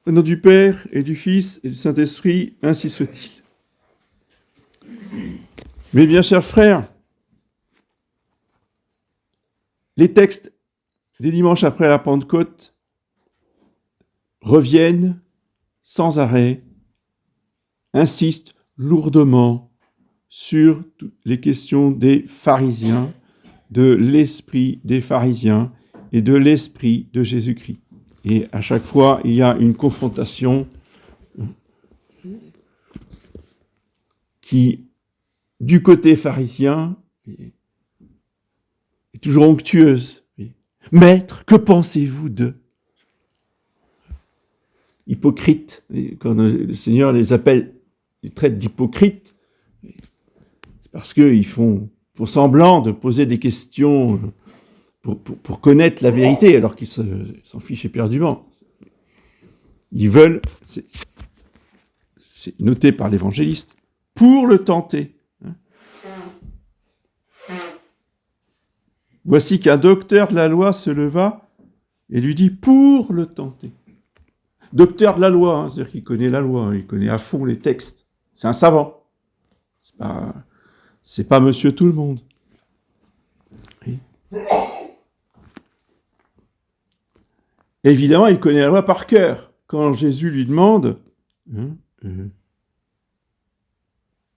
Au nom du Père et du Fils et du Saint-Esprit, ainsi soit-il. Mes bien chers frères, les textes des dimanches après la Pentecôte reviennent sans arrêt, insistent lourdement sur les questions des pharisiens, de l'esprit des pharisiens et de l'esprit de Jésus-Christ. Et à chaque fois, il y a une confrontation qui, du côté pharisien, est toujours onctueuse. Maître, que pensez-vous de hypocrites? Quand le Seigneur les appelle, les traite d'hypocrites, c'est parce qu'ils font semblant de poser des questions pour connaître la vérité, alors qu'ils s'en fichent éperdument. Ils veulent, c'est noté par l'évangéliste, pour le tenter. Voici qu'un docteur de la loi se leva et lui dit pour le tenter. Docteur de la loi, c'est-à-dire qu'il connaît la loi, il connaît à fond les textes. C'est un savant. C'est pas monsieur tout le monde. Oui. Évidemment, il connaît la loi par cœur. Quand Jésus lui demande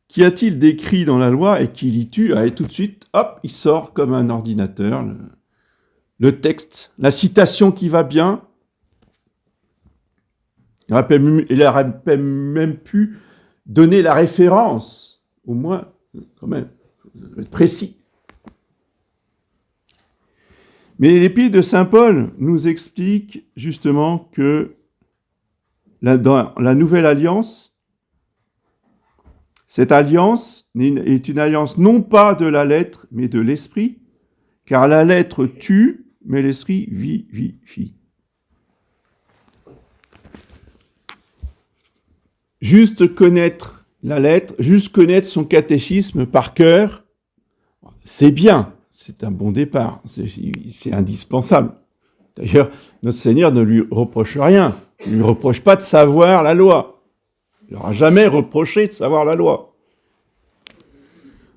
qu'y a-t-il d'écrit dans la loi et qu'il y tue, et tout de suite, hop, il sort comme un ordinateur le texte, la citation qui va bien. Il aurait même pu donner la référence, au moins, quand même, être précis. Mais l'épître de saint Paul nous explique justement que dans la nouvelle alliance, cette alliance est une alliance non pas de la lettre, mais de l'esprit, car la lettre tue, mais l'esprit vivifie. Juste connaître la lettre, juste connaître son catéchisme par cœur, c'est bien. C'est un bon départ, c'est indispensable. D'ailleurs, notre Seigneur ne lui reproche rien. Il ne lui reproche pas de savoir la loi. Il n'aura jamais reproché de savoir la loi.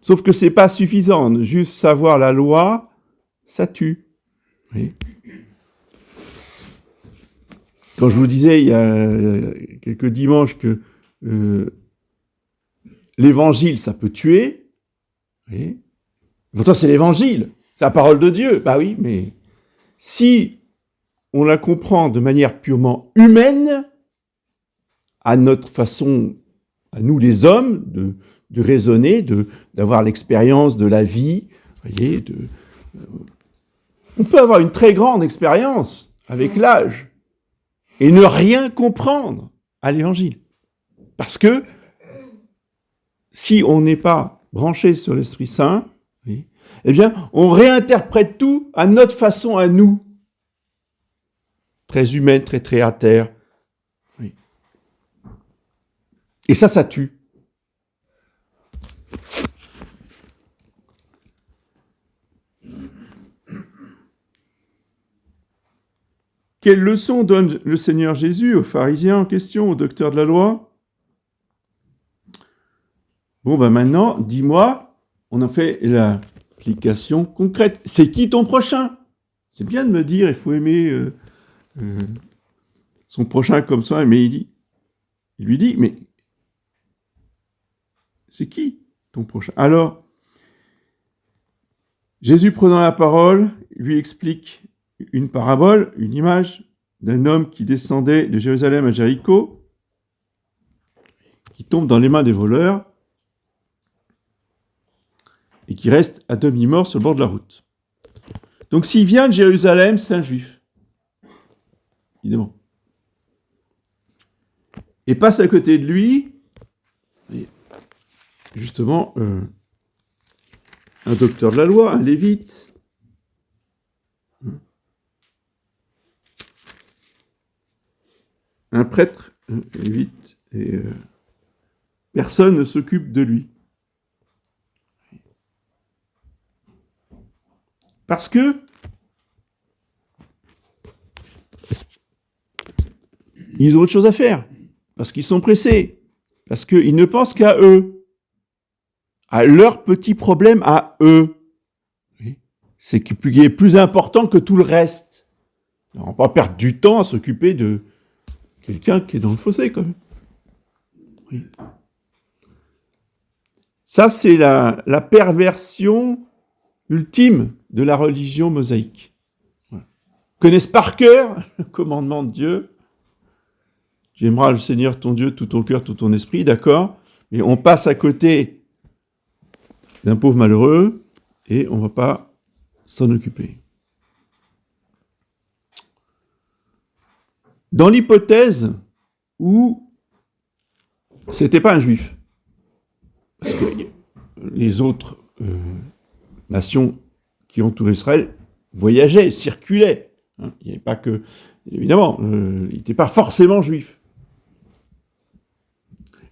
Sauf que ce n'est pas suffisant. Juste savoir la loi, ça tue. Oui. Quand je vous disais il y a quelques dimanches que l'évangile, ça peut tuer, oui. Pourtant, c'est l'évangile, c'est la parole de Dieu. Bah oui, mais si on la comprend de manière purement humaine, à notre façon, à nous les hommes, de raisonner, d'avoir l'expérience de la vie, voyez, on peut avoir une très grande expérience avec l'âge et ne rien comprendre à l'évangile. Parce que si on n'est pas branché sur l'Esprit Saint, oui, eh bien, on réinterprète tout à notre façon, à nous. Très humaine, très terre à terre. Oui. Et ça tue. Quelle leçon donne le Seigneur Jésus aux pharisiens en question, aux docteurs de la loi? Bon, maintenant, dis-moi, on a fait l'application concrète. C'est qui ton prochain? C'est bien de me dire, il faut aimer son prochain comme ça, mais il lui dit, mais c'est qui ton prochain? Alors, Jésus prenant la parole, lui explique une parabole, une image d'un homme qui descendait de Jérusalem à Jéricho, qui tombe dans les mains des voleurs et qui reste à demi-mort sur le bord de la route. Donc s'il vient de Jérusalem, c'est un juif, évidemment. Et passe à côté de lui, justement, un docteur de la loi, un lévite, un prêtre, un lévite, et personne ne s'occupe de lui. Parce que ils ont autre chose à faire, parce qu'ils sont pressés, parce qu'ils ne pensent qu'à eux, à leurs petits problèmes à eux. C'est qui est plus important que tout le reste. On ne va pas perdre du temps à s'occuper de quelqu'un qui est dans le fossé, quand même. Oui. Ça, c'est la perversion ultime de la religion mosaïque. Voilà. Ils connaissent par cœur le commandement de Dieu. Tu aimeras le Seigneur ton Dieu, tout ton cœur, tout ton esprit, d'accord ? Mais on passe à côté d'un pauvre malheureux et on ne va pas s'en occuper. Dans l'hypothèse où c'était pas un juif, parce que les autres nations qui entouraient Israël voyageaient, circulaient. Hein, il n'y avait pas que, évidemment, il n'était pas forcément juif.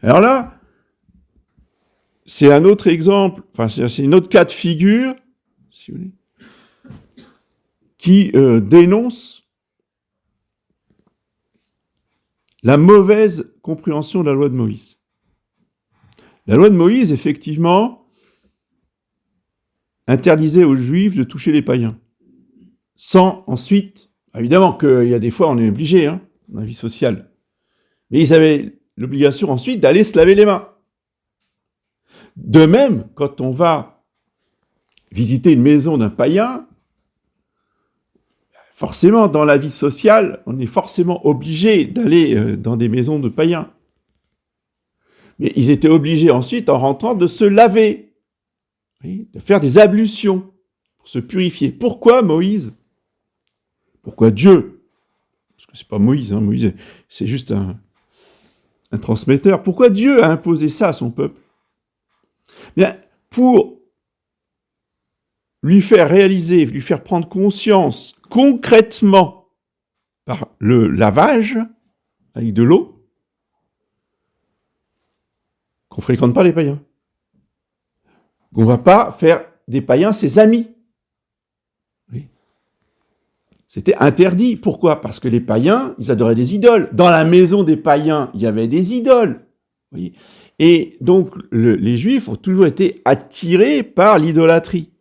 Alors là, c'est un autre exemple, enfin c'est une autre cas de figure, si vous voulez, qui dénonce la mauvaise compréhension de la loi de Moïse. La loi de Moïse, effectivement, interdisait aux Juifs de toucher les païens. Sans ensuite, évidemment qu'il y a des fois on est obligé, dans la vie sociale, mais ils avaient l'obligation ensuite d'aller se laver les mains. De même, quand on va visiter une maison d'un païen, forcément, dans la vie sociale, on est forcément obligé d'aller dans des maisons de païens. Mais ils étaient obligés ensuite, en rentrant, de se laver, oui, de faire des ablutions pour se purifier. Pourquoi Moïse ? Pourquoi Dieu ? Parce que c'est pas Moïse, Moïse, c'est juste un transmetteur. Pourquoi Dieu a imposé ça à son peuple ? Bien, pour lui faire réaliser, lui faire prendre conscience concrètement par le lavage avec de l'eau qu'on ne fréquente pas les païens. On ne va pas faire des païens ses amis. Oui. C'était interdit. Pourquoi ? Parce que les païens, ils adoraient des idoles. Dans la maison des païens, il y avait des idoles. Oui. Et donc, les Juifs ont toujours été attirés par l'idolâtrie.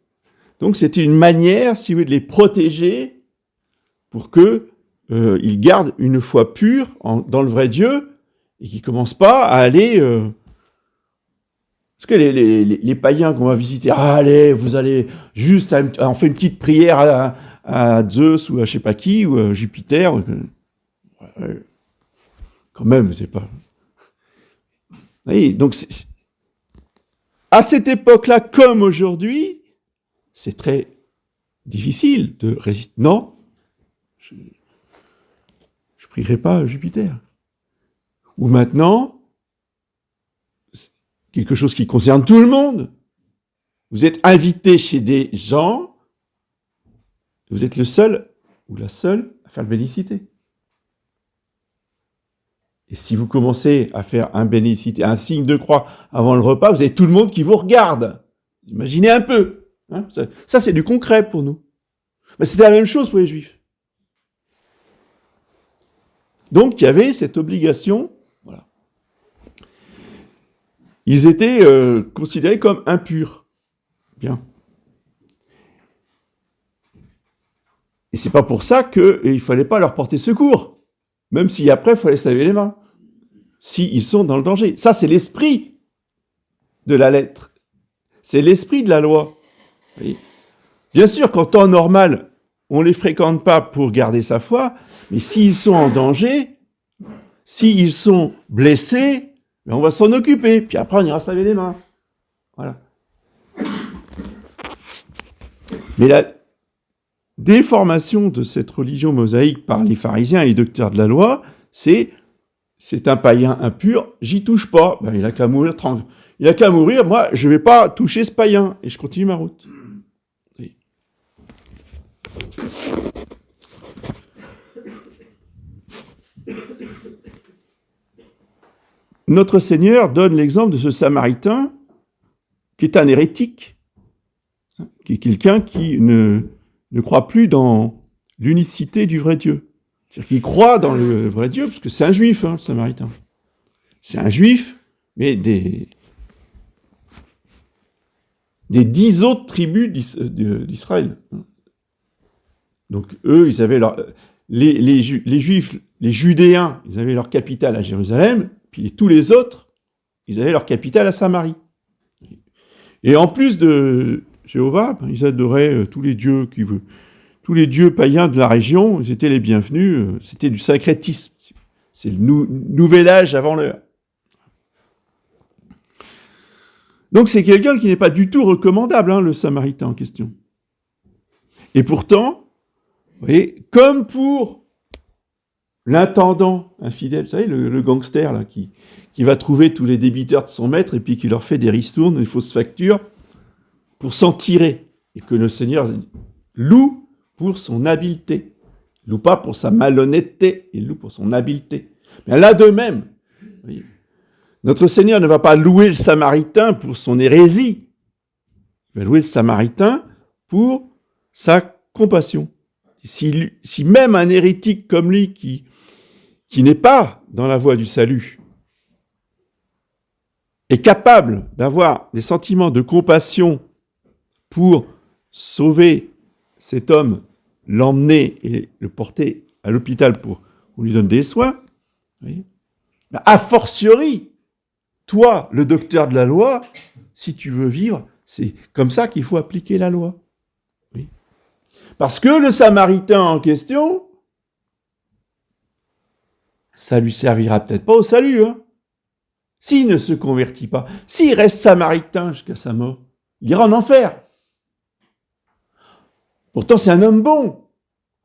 Donc, c'était une manière, si vous voulez, de les protéger pour qu'ils gardent une foi pure dans le vrai Dieu et qu'ils ne commencent pas à aller... Parce que les païens qu'on va visiter, allez, vous allez juste... on fait une petite prière à Zeus ou à je ne sais pas qui, ou à Jupiter. Quand même, c'est pas... Oui, donc, à cette époque-là, comme aujourd'hui, c'est très difficile de résister. Non, je ne prierai pas à Jupiter. Ou maintenant, quelque chose qui concerne tout le monde. Vous êtes invité chez des gens, vous êtes le seul ou la seule à faire le bénicité. Et si vous commencez à faire un bénicité, un signe de croix avant le repas, vous avez tout le monde qui vous regarde. Imaginez un peu. Hein, ça, c'est du concret pour nous. Mais c'était la même chose pour les Juifs. Donc, il y avait cette obligation. Voilà. Ils étaient considérés comme impurs. Bien. Et c'est pas pour ça qu'il fallait pas leur porter secours. Même si après, il fallait se laver les mains. S'ils sont dans le danger. Ça, c'est l'esprit de la lettre. C'est l'esprit de la loi. Oui. Bien sûr qu'en temps normal, on ne les fréquente pas pour garder sa foi, mais s'ils sont en danger, s'ils sont blessés, on va s'en occuper. Puis après, on ira se laver les mains. Voilà. Mais la déformation de cette religion mosaïque par les pharisiens et les docteurs de la loi, c'est un païen impur, j'y touche pas. Ben, il a qu'à mourir tranquille. Il a qu'à mourir, moi, je ne vais pas toucher ce païen. Et je continue ma route. Oui. Notre Seigneur donne l'exemple de ce Samaritain qui est un hérétique, qui est quelqu'un qui ne croit plus dans l'unicité du vrai Dieu. C'est-à-dire qu'il croit dans le vrai Dieu, parce que c'est un juif, le Samaritain. C'est un juif, mais des 10 autres tribus d'Israël. Donc eux, ils avaient les Juifs, les Judéens, ils avaient leur capitale à Jérusalem, puis tous les autres, ils avaient leur capitale à Samarie. Et en plus de Jéhovah, ils adoraient tous les dieux païens de la région, ils étaient les bienvenus, c'était du syncrétisme. C'est le nouvel âge avant l'heure. Donc c'est quelqu'un qui n'est pas du tout recommandable, le Samaritain en question. Et pourtant, vous voyez, comme pour l'intendant infidèle, vous savez, le gangster là, qui va trouver tous les débiteurs de son maître et puis qui leur fait des ristournes, des fausses factures, pour s'en tirer. Et que le Seigneur loue pour son habileté. Il loue pas pour sa malhonnêteté, il loue pour son habileté. Mais là de même, vous voyez, notre Seigneur ne va pas louer le Samaritain pour son hérésie. Il va louer le Samaritain pour sa compassion. Si même un hérétique comme lui, qui n'est pas dans la voie du salut, est capable d'avoir des sentiments de compassion pour sauver cet homme, l'emmener et le porter à l'hôpital pour qu'on lui donne des soins, a fortiori, toi, le docteur de la loi, si tu veux vivre, c'est comme ça qu'il faut appliquer la loi. Oui. Parce que le Samaritain en question, ça lui servira peut-être pas au salut. S'il ne se convertit pas, s'il reste Samaritain jusqu'à sa mort, il ira en enfer. Pourtant, c'est un homme bon.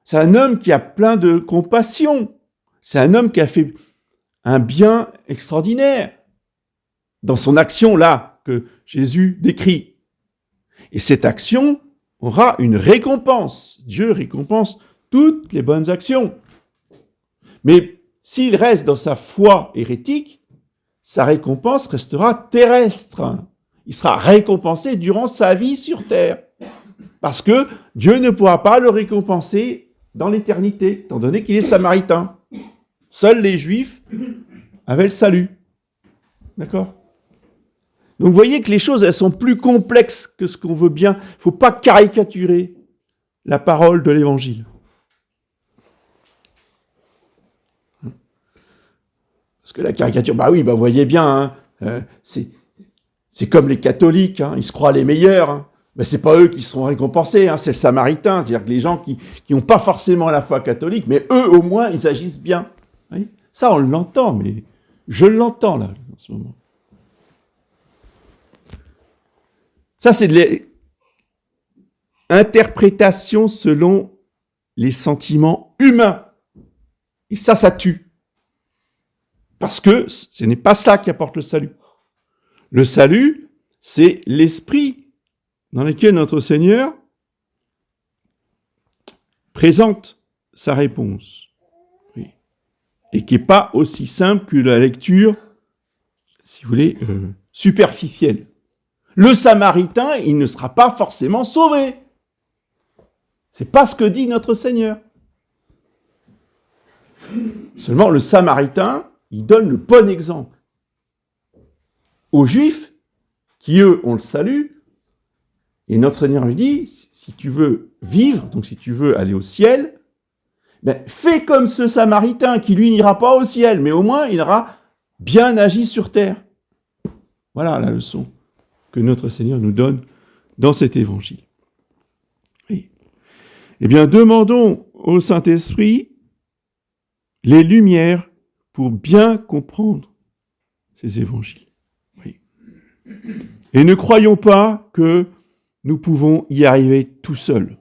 C'est un homme qui a plein de compassion. C'est un homme qui a fait un bien extraordinaire dans son action là que Jésus décrit. Et cette action aura une récompense. Dieu récompense toutes les bonnes actions. Mais s'il reste dans sa foi hérétique, sa récompense restera terrestre. Il sera récompensé durant sa vie sur terre. Parce que Dieu ne pourra pas le récompenser dans l'éternité, étant donné qu'il est samaritain. Seuls les Juifs avaient le salut. D'accord ? Donc vous voyez que les choses, elles sont plus complexes que ce qu'on veut bien. Il ne faut pas caricaturer la parole de l'Évangile. Parce que la caricature, vous voyez bien, c'est comme les catholiques, ils se croient les meilleurs. Mais c'est pas eux qui seront récompensés, c'est le Samaritain. C'est-à-dire que les gens qui n'ont pas forcément la foi catholique, mais eux, au moins, ils agissent bien. Oui, ça, on l'entend, mais je l'entends, là, en ce moment. Ça, c'est de l'interprétation selon les sentiments humains. Et ça tue. Parce que ce n'est pas ça qui apporte le salut. Le salut, c'est l'esprit dans lequel notre Seigneur présente sa réponse. Oui. Et qui n'est pas aussi simple que la lecture, si vous voulez, superficielle. Le Samaritain, il ne sera pas forcément sauvé. C'est pas ce que dit notre Seigneur. Seulement, le Samaritain, il donne le bon exemple aux Juifs, qui eux ont le salut, et notre Seigneur lui dit, si tu veux vivre, donc si tu veux aller au ciel, fais comme ce Samaritain qui lui n'ira pas au ciel, mais au moins il aura bien agi sur terre. Voilà la leçon que notre Seigneur nous donne dans cet évangile. Oui. Eh bien, demandons au Saint-Esprit les lumières pour bien comprendre ces évangiles. Oui. Et ne croyons pas que nous pouvons y arriver tout seuls.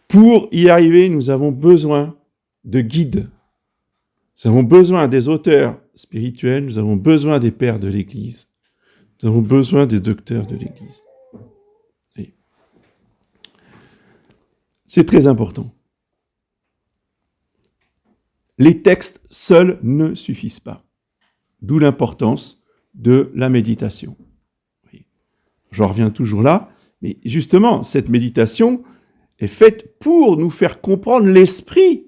Pour y arriver, nous avons besoin de guides. Nous avons besoin des auteurs spirituels, nous avons besoin des pères de l'Église, nous avons besoin des docteurs de l'Église. Oui. C'est très important. Les textes seuls ne suffisent pas. D'où l'importance de la méditation. Oui. J'en reviens toujours là, mais justement, cette méditation est faite pour nous faire comprendre l'esprit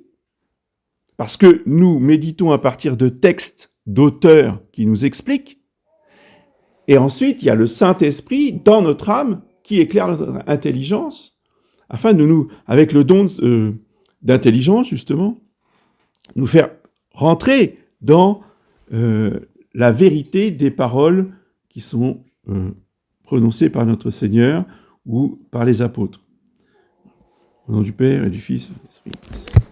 parce que nous méditons à partir de textes d'auteurs qui nous expliquent, et ensuite il y a le Saint-Esprit dans notre âme qui éclaire notre intelligence, afin de nous, avec le don d'intelligence justement, nous faire rentrer dans la vérité des paroles qui sont prononcées par notre Seigneur ou par les apôtres. Au nom du Père et du Fils et de l'Esprit.